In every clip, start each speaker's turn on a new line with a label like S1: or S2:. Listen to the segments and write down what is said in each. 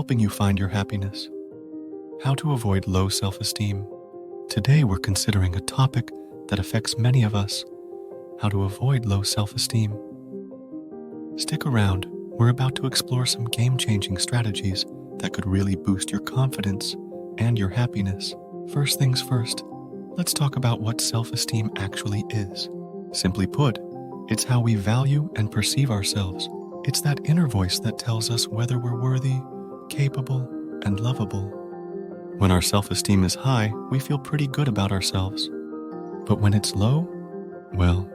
S1: helping you find your happiness. How to avoid low self-esteem. Today we're considering a topic that affects many of us: how to avoid low self-esteem. Stick around, we're about to explore some game-changing strategies that could really boost your confidence and your happiness. First things first, let's talk about what self-esteem actually is. Simply put, it's how we value and perceive ourselves. It's that inner voice that tells us whether we're worthy, capable, and lovable. When our self-esteem is high, we feel pretty good about ourselves. But when it's low, well,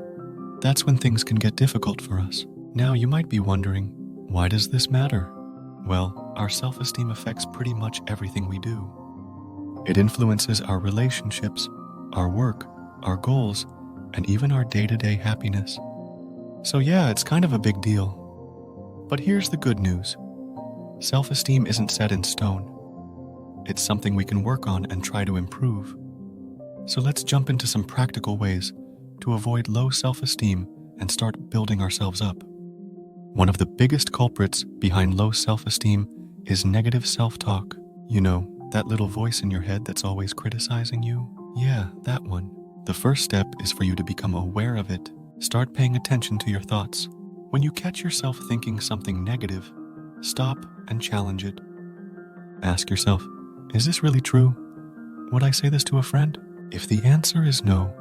S1: that's when things can get difficult for us. Now you might be wondering, why does this matter? Well, our self-esteem affects pretty much everything we do. It influences our relationships, our work, our goals, and even our day-to-day happiness. So yeah, it's kind of a big deal. But here's the good news. Self-esteem isn't set in stone. It's something we can work on and try to improve. So let's jump into some practical ways to avoid low self-esteem and start building ourselves up. One of the biggest culprits behind low self-esteem is negative self-talk. You know, that little voice in your head that's always criticizing you? Yeah, that one. The first step is for you to become aware of it. Start paying attention to your thoughts. When you catch yourself thinking something negative, stop and challenge it. Ask yourself, is this really true? Would I say this to a friend? If the answer is no,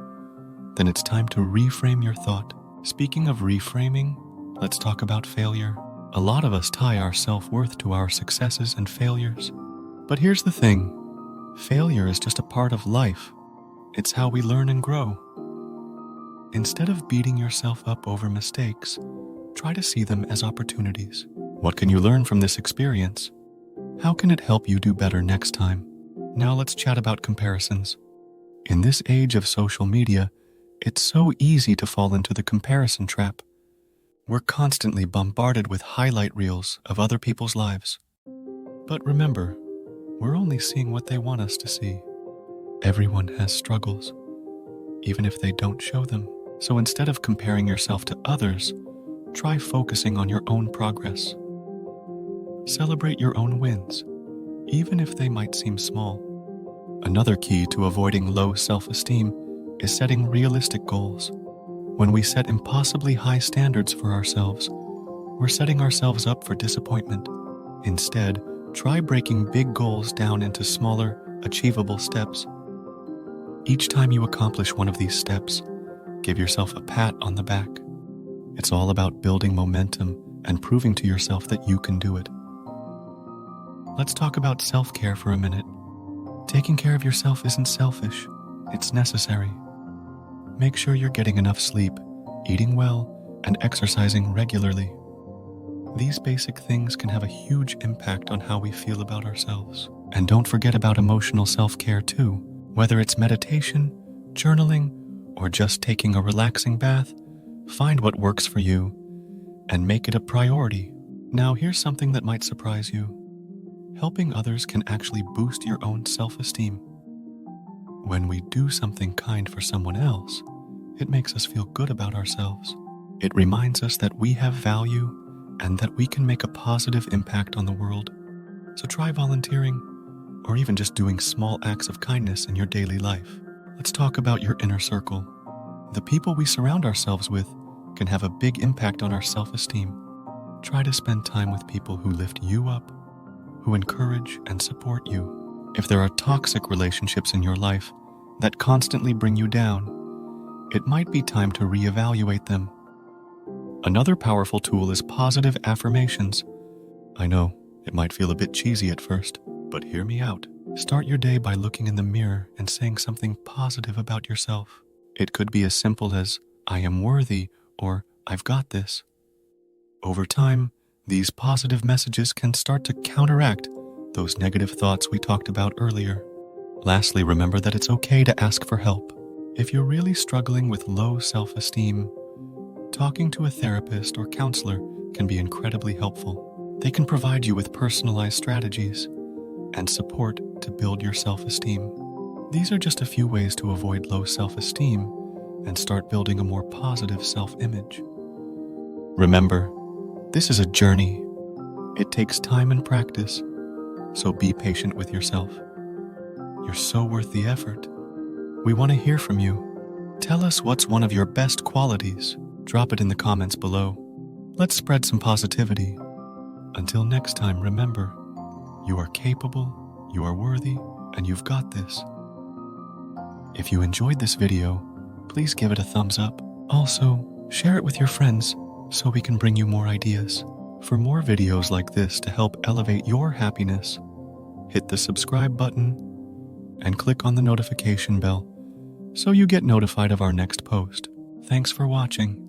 S1: then it's time to reframe your thought. Speaking of reframing, let's talk about failure. A lot of us tie our self-worth to our successes and failures. But here's the thing, failure is just a part of life. It's how we learn and grow. Instead of beating yourself up over mistakes, try to see them as opportunities. What can you learn from this experience? How can it help you do better next time? Now let's chat about comparisons. In this age of social media, it's so easy to fall into the comparison trap. We're constantly bombarded with highlight reels of other people's lives. But remember, we're only seeing what they want us to see. Everyone has struggles, even if they don't show them. So instead of comparing yourself to others, try focusing on your own progress. Celebrate your own wins, even if they might seem small. Another key to avoiding low self-esteem is setting realistic goals. When we set impossibly high standards for ourselves, we're setting ourselves up for disappointment. Instead, try breaking big goals down into smaller, achievable steps. Each time you accomplish one of these steps, give yourself a pat on the back. It's all about building momentum and proving to yourself that you can do it. Let's talk about self-care for a minute. Taking care of yourself isn't selfish, it's necessary. Make sure you're getting enough sleep, eating well, and exercising regularly. These basic things can have a huge impact on how we feel about ourselves. And don't forget about emotional self-care too. Whether it's meditation, journaling, or just taking a relaxing bath, find what works for you and make it a priority. Now here's something that might surprise you. Helping others can actually boost your own self-esteem. When we do something kind for someone else, it makes us feel good about ourselves. It reminds us that we have value and that we can make a positive impact on the world. So try volunteering or even just doing small acts of kindness in your daily life. Let's talk about your inner circle. The people we surround ourselves with can have a big impact on our self-esteem. Try to spend time with people who lift you up, who encourage and support you. If there are toxic relationships in your life that constantly bring you down, it might be time to reevaluate them. Another powerful tool is positive affirmations. I know, it might feel a bit cheesy at first, but hear me out. Start your day by looking in the mirror and saying something positive about yourself. It could be as simple as, I am worthy, or I've got this. Over time, these positive messages can start to counteract those negative thoughts we talked about earlier. Lastly, remember that it's okay to ask for help. If you're really struggling with low self-esteem, talking to a therapist or counselor can be incredibly helpful. They can provide you with personalized strategies and support to build your self-esteem. These are just a few ways to avoid low self-esteem and start building a more positive self-image. Remember, this is a journey. It takes time and practice, so be patient with yourself. You're so worth the effort. We want to hear from you. Tell us what's one of your best qualities. Drop it in the comments below. Let's spread some positivity. Until next time, remember, you are capable, you are worthy, and you've got this. If you enjoyed this video, please give it a thumbs up. Also, share it with your friends so we can bring you more ideas. For more videos like this to help elevate your happiness, hit the subscribe button and click on the notification bell so you get notified of our next post. Thanks for watching.